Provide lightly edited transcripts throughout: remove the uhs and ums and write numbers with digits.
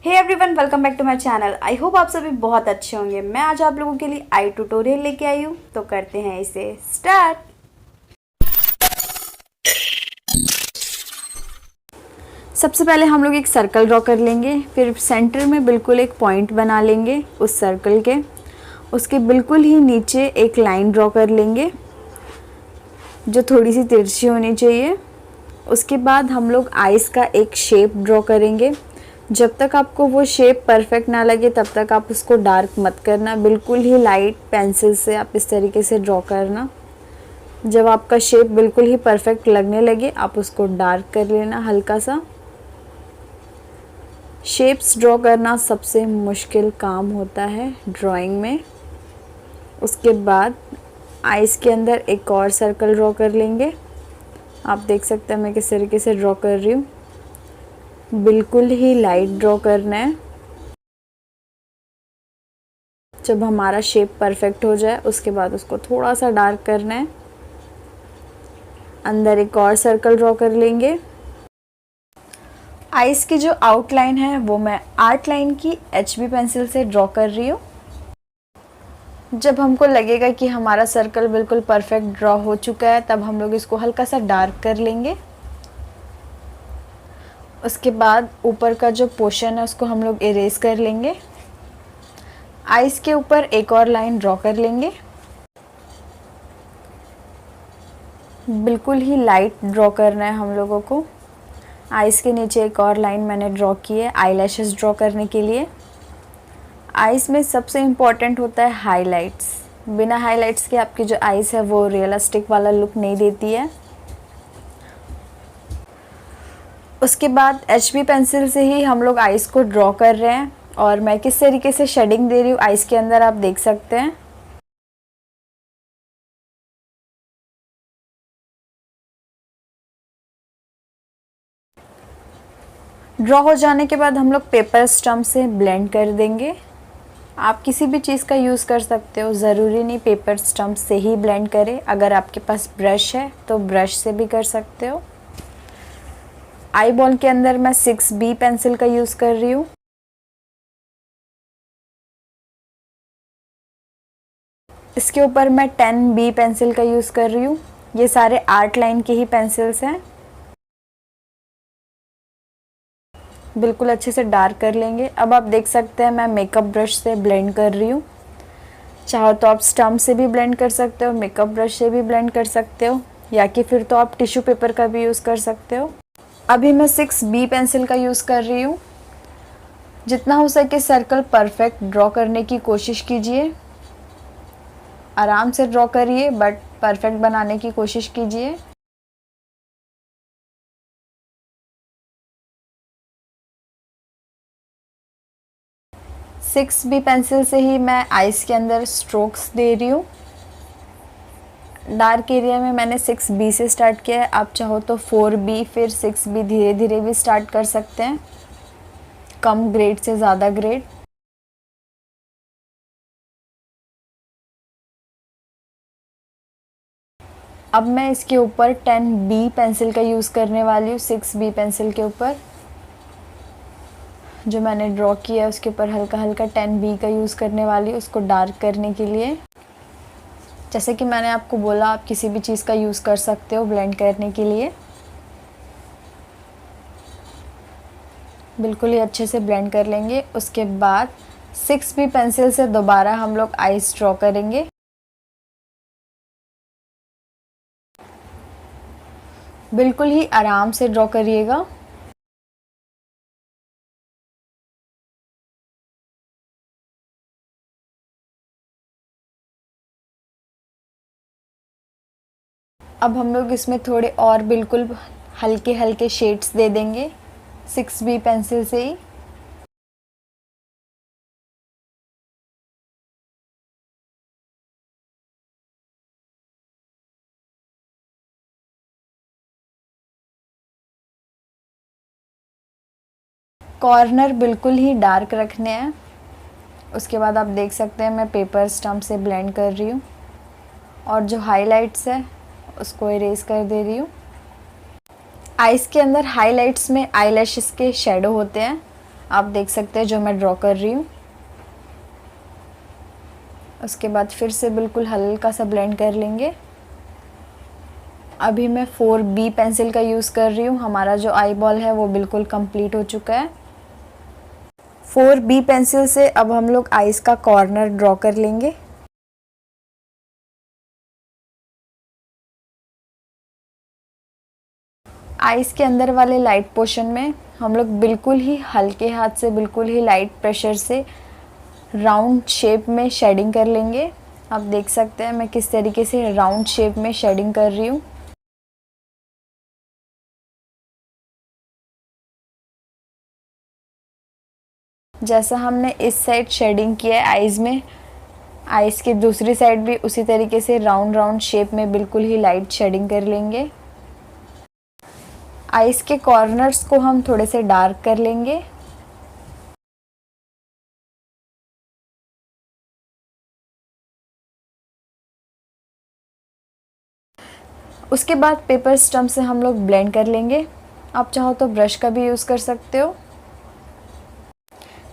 Hey everyone, welcome back to my channel. I hope आप सभी बहुत अच्छे होंगे। मैं आज आप लोगों के लिए आई ट्यूटोरियल लेके आई हूँ, तो करते हैं इसे स्टार्ट। सबसे पहले हम लोग एक सर्कल ड्रॉ कर लेंगे, फिर सेंटर में बिल्कुल एक पॉइंट बना लेंगे उस सर्कल के। उसके बिल्कुल ही नीचे एक लाइन ड्रॉ कर लेंगे जो थोड़ी सी तिरछी होनी चाहिए। उसके बाद हम लोग आइस का एक शेप ड्रॉ करेंगे। जब तक आपको वो शेप परफेक्ट ना लगे तब तक आप उसको डार्क मत करना, बिल्कुल ही लाइट पेंसिल से आप इस तरीके से ड्रॉ करना। जब आपका शेप बिल्कुल ही परफेक्ट लगने लगे आप उसको डार्क कर लेना हल्का सा। शेप्स ड्रॉ करना सबसे मुश्किल काम होता है ड्राइंग में। उसके बाद आइस के अंदर एक और सर्कल ड्रॉ कर लेंगे। आप देख सकते हैं मैं किस तरीके से ड्रॉ कर रही हूँ। बिल्कुल ही लाइट ड्रॉ करना है। जब हमारा शेप परफेक्ट हो जाए उसके बाद उसको थोड़ा सा डार्क करना है। अंदर एक और सर्कल ड्रॉ कर लेंगे। आइस की जो आउटलाइन है वो मैं आर्ट लाइन की HB पेंसिल से ड्रॉ कर रही हूँ। जब हमको लगेगा कि हमारा सर्कल बिल्कुल परफेक्ट ड्रॉ हो चुका है तब हम लोग इसको हल्का सा डार्क कर लेंगे। उसके बाद ऊपर का जो पोर्शन है उसको हम लोग इरेज कर लेंगे। आइस के ऊपर एक और लाइन ड्रॉ कर लेंगे। बिल्कुल ही लाइट ड्रॉ करना है हम लोगों को। आइस के नीचे एक और लाइन मैंने ड्रॉ की है आईलैशेस ड्रॉ करने के लिए। आइस में सबसे इम्पॉर्टेंट होता है हाइलाइट्स। बिना हाइलाइट्स के आपकी जो आइस है वो रियलिस्टिक वाला लुक नहीं देती है। उसके बाद HB पेंसिल से ही हम लोग आइस को ड्रॉ कर रहे हैं और मैं किस तरीके से शेडिंग दे रही हूँ आइस के अंदर आप देख सकते हैं। ड्रॉ हो जाने के बाद हम लोग पेपर स्टम्प से ब्लेंड कर देंगे। आप किसी भी चीज़ का यूज़ कर सकते हो, ज़रूरी नहीं पेपर स्टम्प से ही ब्लेंड करें। अगर आपके पास ब्रश है तो ब्रश से भी कर सकते हो। आई बॉल के अंदर मैं 6B पेंसिल का यूज़ कर रही हूँ। इसके ऊपर मैं 10B पेंसिल का यूज़ कर रही हूँ। ये सारे आर्ट लाइन के ही पेंसिल्स हैं। बिल्कुल अच्छे से डार्क कर लेंगे। अब आप देख सकते हैं मैं मेकअप ब्रश से ब्लेंड कर रही हूँ। चाहो तो आप स्टम्प से भी ब्लेंड कर सकते हो, मेकअप ब्रश से भी ब्लेंड कर सकते हो, या कि फिर तो आप टिश्यू पेपर का भी यूज़ कर सकते हो। अभी मैं 6B पेंसिल का यूज़ कर रही हूँ। जितना हो सके सर्कल परफेक्ट ड्रॉ करने की कोशिश कीजिए। आराम से ड्रॉ करिए बट परफेक्ट बनाने की कोशिश कीजिए। सिक्स बी पेंसिल से ही मैं आइस के अंदर स्ट्रोक्स दे रही हूँ। डार्क एरिया में मैंने 6B से स्टार्ट किया है। आप चाहो तो 4B फिर 6B धीरे धीरे भी स्टार्ट कर सकते हैं, कम ग्रेड से ज़्यादा ग्रेड। अब मैं इसके ऊपर 10B पेंसिल का यूज़ करने वाली हूँ। 6B पेंसिल के ऊपर जो मैंने ड्रॉ किया है उसके ऊपर हल्का हल्का 10B का यूज़ करने वाली हूँ उसको डार्क करने के लिए। जैसे कि मैंने आपको बोला आप किसी भी चीज़ का यूज़ कर सकते हो ब्लेंड करने के लिए। बिल्कुल ही अच्छे से ब्लेंड कर लेंगे। उसके बाद 6B पेंसिल से दोबारा हम लोग आइस ड्रॉ करेंगे। बिल्कुल ही आराम से ड्रॉ करिएगा। अब हम लोग इसमें थोड़े और बिल्कुल हल्के हल्के शेड्स दे देंगे 6B पेंसिल से ही। कॉर्नर बिल्कुल ही डार्क रखने हैं। उसके बाद आप देख सकते हैं मैं पेपर स्टम्प से ब्लेंड कर रही हूँ और जो हाइलाइट्स है उसको इरेज कर दे रही हूँ। आइस के अंदर हाइलाइट्स में आईलैशेस के शेडो होते हैं। आप देख सकते हैं जो मैं ड्रॉ कर रही हूँ। उसके बाद फिर से बिल्कुल हल्का सा ब्लेंड कर लेंगे। अभी मैं 4B पेंसिल का यूज़ कर रही हूँ। हमारा जो आई बॉल है वो बिल्कुल कंप्लीट हो चुका है। 4B पेंसिल से अब हम लोग आइज़ का कॉर्नर ड्रॉ कर लेंगे। आइज़ के अंदर वाले लाइट पोर्शन में हम लोग बिल्कुल ही हल्के हाथ से, बिल्कुल ही लाइट प्रेशर से राउंड शेप में शेडिंग कर लेंगे। आप देख सकते हैं मैं किस तरीके से राउंड शेप में शेडिंग कर रही हूँ। जैसा हमने इस साइड शेडिंग किया है आइज़ में, आइज़ की दूसरी साइड भी उसी तरीके से राउंड राउंड शेप में बिल्कुल ही लाइट शेडिंग कर लेंगे। आइज़ के कॉर्नर्स को हम थोड़े से डार्क कर लेंगे। उसके बाद पेपर स्टम्प से हम लोग ब्लेंड कर लेंगे। आप चाहो तो ब्रश का भी यूज़ कर सकते हो।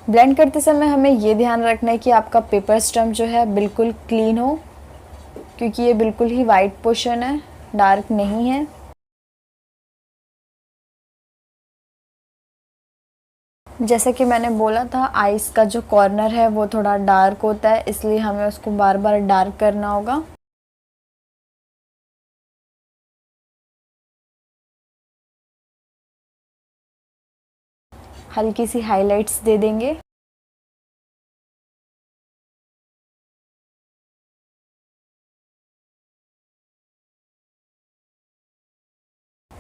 ब्लेंड करते समय हमें ये ध्यान रखना है कि आपका पेपर स्टम्प जो है बिल्कुल क्लीन हो, क्योंकि ये बिल्कुल ही वाइट पोर्शन है, डार्क नहीं है। जैसा कि मैंने बोला था, आइज़ का जो कॉर्नर है वो थोड़ा डार्क होता है, इसलिए हमें उसको बार बार डार्क करना होगा। हल्की सी हाइलाइट्स दे देंगे।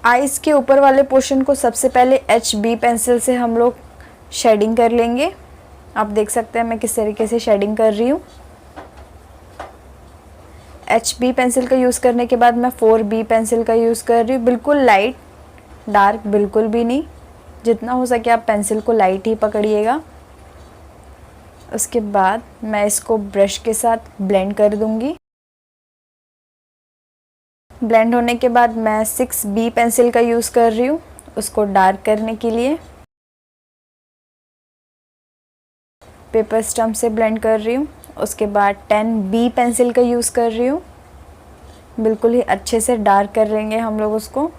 आइज़ के ऊपर वाले पोर्शन को सबसे पहले HB पेंसिल से हम लोग शेडिंग कर लेंगे। आप देख सकते हैं मैं किस तरीके से शेडिंग कर रही हूँ। HB पेंसिल का यूज़ करने के बाद मैं 4B पेंसिल का यूज़ कर रही हूँ। बिल्कुल लाइट, डार्क बिल्कुल भी नहीं। जितना हो सके आप पेंसिल को लाइट ही पकड़िएगा। उसके बाद मैं इसको ब्रश के साथ ब्लेंड कर दूंगी। ब्लेंड होने के बाद मैं 6B पेंसिल का यूज़ कर रही हूँ उसको डार्क करने के लिए। पेपर स्टम्प से ब्लेंड कर रही हूँ। उसके बाद 10B पेंसिल का यूज़ कर रही हूँ। बिल्कुल ही अच्छे से डार्क कर लेंगे हम लोग उसको।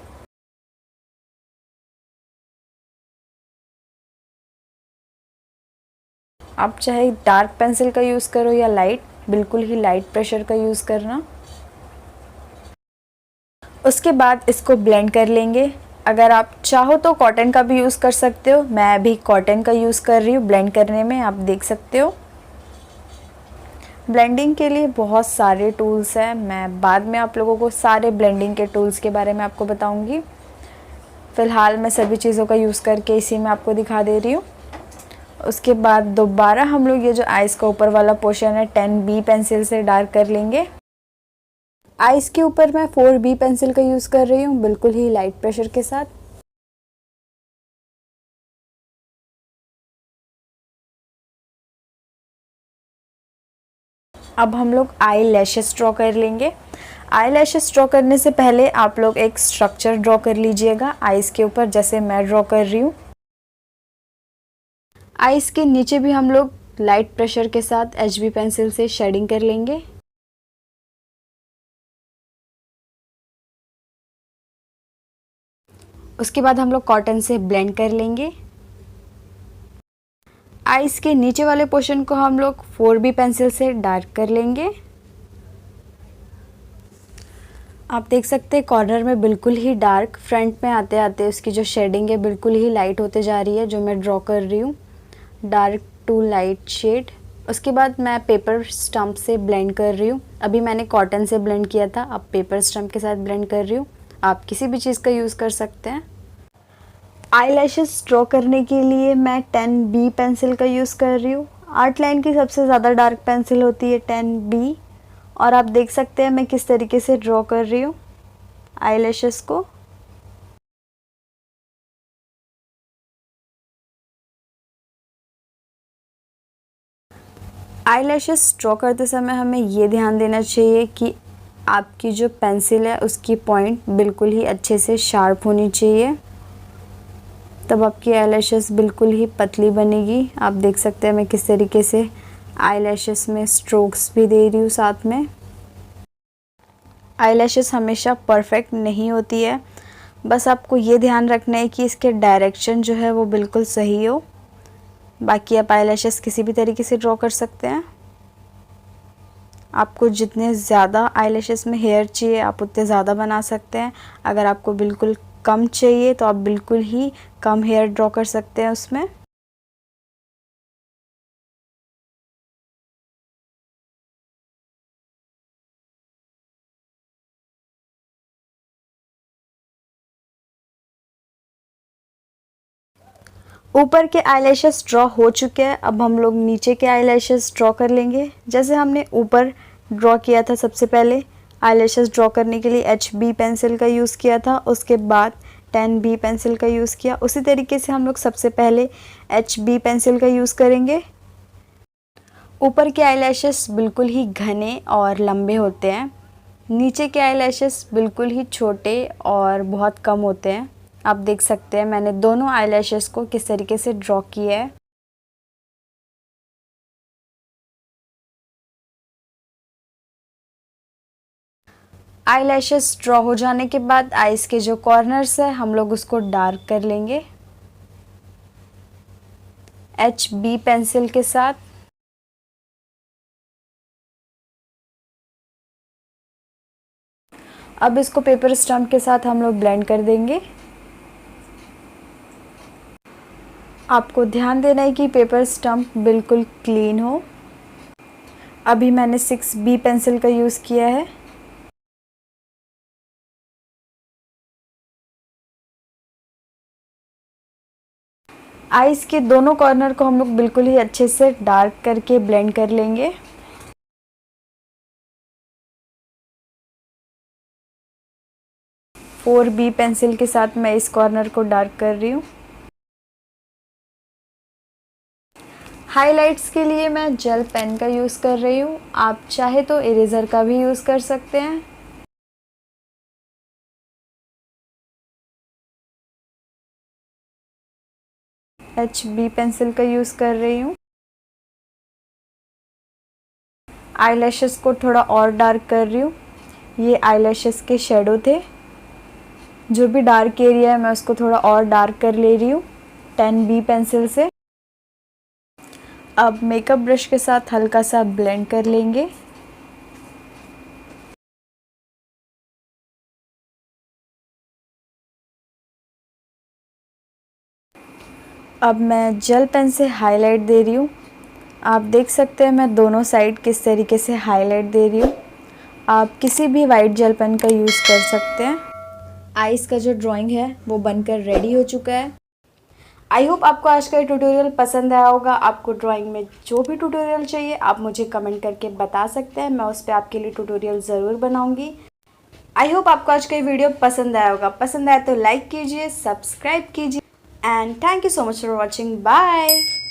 आप चाहे डार्क पेंसिल का यूज़ करो या लाइट, बिल्कुल ही लाइट प्रेशर का यूज़ करना। उसके बाद इसको ब्लेंड कर लेंगे। अगर आप चाहो तो कॉटन का भी यूज़ कर सकते हो। मैं अभी कॉटन का यूज़ कर रही हूँ ब्लेंड करने में, आप देख सकते हो। ब्लेंडिंग के लिए बहुत सारे टूल्स हैं, मैं बाद में आप लोगों को सारे ब्लेंडिंग के टूल्स के बारे में आपको बताऊंगी। फ़िलहाल मैं सभी चीज़ों का यूज़ करके इसी में आपको दिखा दे रही हूँ। उसके बाद दोबारा हम लोग ये जो आइज़ का ऊपर वाला पोर्शन है 10B पेंसिल से डार्क कर लेंगे। आइज़ के ऊपर मैं 4B पेंसिल का यूज़ कर रही हूँ, बिल्कुल ही लाइट प्रेशर के साथ। अब हम लोग आई लैशेस ड्रॉ कर लेंगे। आई लैशेस ड्रॉ करने से पहले आप लोग एक स्ट्रक्चर ड्रॉ कर लीजिएगा आइज़ के ऊपर, जैसे मैं ड्रॉ कर रही हूँ। आइज़ के नीचे भी हम लोग लाइट प्रेशर के साथ HB पेंसिल से शेडिंग कर लेंगे। उसके बाद हम लोग कॉटन से ब्लेंड कर लेंगे। आइज़ के नीचे वाले पोर्शन को हम लोग 4B पेंसिल से डार्क कर लेंगे। आप देख सकते हैं कॉर्नर में बिल्कुल ही डार्क, फ्रंट में आते आते उसकी जो शेडिंग है बिल्कुल ही लाइट होते जा रही है, जो मैं ड्रॉ कर रही हूँ, डार्क टू लाइट शेड। उसके बाद मैं पेपर स्टम्प से ब्लेंड कर रही हूँ। अभी मैंने कॉटन से ब्लेंड किया था, अब पेपर स्टम्प के साथ ब्लेंड कर रही हूँ। आप किसी भी चीज़ का यूज़ कर सकते हैं। आईलैशेस ड्रॉ करने के लिए मैं 10B पेंसिल का यूज़ कर रही हूँ। आर्ट लाइन की सबसे ज़्यादा डार्क पेंसिल होती है 10B, और आप देख सकते हैं मैं किस तरीके से ड्रॉ कर रही हूँ आईलैशेस को। आईलैशेस ड्रॉ करते समय हमें ये ध्यान देना चाहिए कि आपकी जो पेंसिल है उसकी पॉइंट बिल्कुल ही अच्छे से शार्प होनी चाहिए। तब आपकी आईलैशेस बिल्कुल ही पतली बनेगी। आप देख सकते हैं मैं किस तरीके से आईलैशेस में स्ट्रोक्स भी दे रही हूँ साथ में। आईलैशेस हमेशा परफेक्ट नहीं होती है, बस आपको ये ध्यान रखना है कि इसके डायरेक्शन जो है वो बिल्कुल सही हो। बाकी आप आईलैशेस किसी भी तरीके से ड्रॉ कर सकते हैं। आपको जितने ज़्यादा आईलैशेस में हेयर चाहिए आप उतने ज़्यादा बना सकते हैं। अगर आपको बिल्कुल कम चाहिए तो आप बिल्कुल ही कम हेयर ड्रॉ कर सकते हैं उसमें। ऊपर के आईलैशेस ड्रॉ हो चुके हैं, अब हम लोग नीचे के आईलैशेस ड्रॉ कर लेंगे। जैसे हमने ऊपर ड्रॉ किया था सबसे पहले आईलैशेस ड्रॉ करने के लिए HB पेंसिल का यूज़ किया था, उसके बाद 10B पेंसिल का यूज़ किया। उसी तरीके से हम लोग सबसे पहले HB पेंसिल का यूज़ करेंगे। ऊपर के आईलैशेस बिल्कुल ही घने और लंबे होते हैं, नीचे के आईलैशेस बिल्कुल ही छोटे और बहुत कम होते हैं। आप देख सकते हैं मैंने दोनों आईलैशेस को किस तरीके से ड्रॉ किया है। आईलैशेस ड्रॉ हो जाने के बाद आईज के जो कॉर्नर्स है हम लोग उसको डार्क कर लेंगे HB पेंसिल के साथ। अब इसको पेपर स्टम्प के साथ हम लोग ब्लेंड कर देंगे। आपको ध्यान देना है कि पेपर स्टम्प बिल्कुल क्लीन हो। अभी मैंने 6B पेंसिल का यूज़ किया है। आईज के दोनों कॉर्नर को हम लोग बिल्कुल ही अच्छे से डार्क करके ब्लेंड कर लेंगे। फोर बी पेंसिल के साथ मैं इस कॉर्नर को डार्क कर रही हूँ। हाइलाइट्स के लिए मैं जेल पेन का यूज़ कर रही हूँ, आप चाहे तो इरेज़र का भी यूज़ कर सकते हैं। HB पेंसिल का यूज़ कर रही हूँ। आईलैशेस को थोड़ा और डार्क कर रही हूँ। ये आईलैशेस के शेडो थे, जो भी डार्क एरिया है मैं उसको थोड़ा और डार्क कर ले रही हूँ 10B पेंसिल से। अब मेकअप ब्रश के साथ हल्का सा ब्लेंड कर लेंगे। अब मैं जेल पेन से हाईलाइट दे रही हूँ। आप देख सकते हैं मैं दोनों साइड किस तरीके से हाईलाइट दे रही हूँ। आप किसी भी वाइट जेल पेन का यूज़ कर सकते हैं। आइज़ का जो ड्राइंग है वो बनकर रेडी हो चुका है। आई होप आपको आज का ये ट्यूटोरियल पसंद आया होगा। आपको ड्राइंग में जो भी ट्यूटोरियल चाहिए आप मुझे कमेंट करके बता सकते हैं, मैं उस पर आपके लिए ट्यूटोरियल ज़रूर बनाऊंगी। आई होप आपको आज का ये वीडियो पसंद आया होगा। पसंद आया तो लाइक कीजिए, सब्सक्राइब कीजिए and thank you so much for watching. Bye.